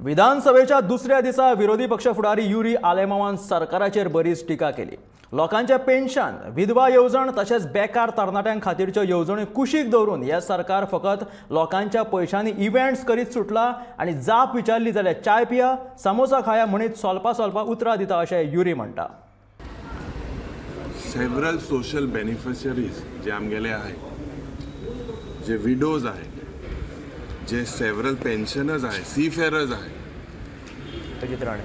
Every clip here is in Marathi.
विधानसभेच्या दुसऱ्या दिसा विरोधी पक्ष फुडारी युरी आलेमावान सरकाराचेर बरीच टिका केली। लोकांचे पेन्शन, विधवा येवजण तशेंच बेकार तरणाट्यां खातीरच्यो येवजणी कुशीक दवरून हे सरकार फकत लोकांच्या पयशांनी इव्हेंट्स करीत सुटला आणि जाप विचारली जाल्यार चाय पिया, समोसा खाया म्हणीत सोलपा उतरां दिता अशें युरी म्हणटा। सेव्हरल सोशल बेनिफिशरीज जे आमगेले आहे, जे विडोज आहे, जे सेव्हरल पेन्शनर्स आहे, सीफेरर्स आहे,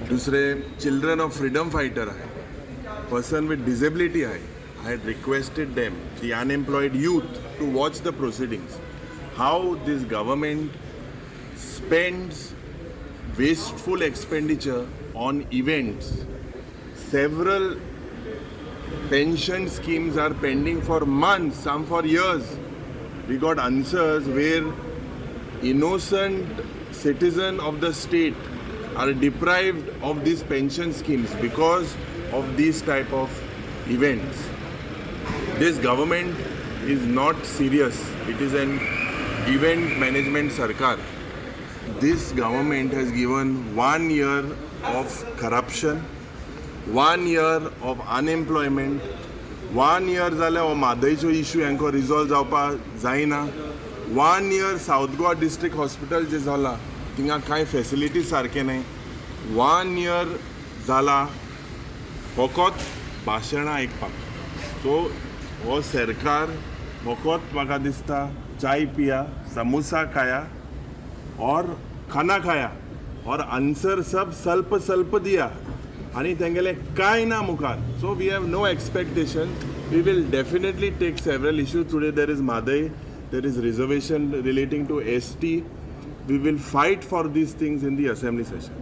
दुसरे चिल्ड्रन ऑफ फ्रीडम फायटर आहे, पर्सन विथ डिसेबिलिटी आहे। I had requested them, the unemployed youth, to watch the proceedings. How this government spends wasteful expenditure on events. Several pension schemes are pending for months, some for years. We got answers where innocent citizens of the state are deprived of these pension schemes because of these type of events. This government is not serious. It is an event management sarkar. This government has given 1 year of corruption, 1 year of unemployment, 1 year जाल्या हो म्हादयचो इश्यू हांकां रिजॉल्व जावपाक जायना, 1 year south Goa district hospital जे जाला थिंगा कांय फॅसिलिटीज सारके नाय, 1 year जाला फकत भाशणां आयकपाक। सो हो सरकार फकत म्हाका दिसता चाय पिया, समोसा खाया और खाना खाया और आंसर सब सल्प दिया आनी तेंगेले कांय ना मुखार। So we have no expectation. We will definitely take several issues. Today there is Madai, there is reservation relating to ST. We will fight for these things in the assembly session.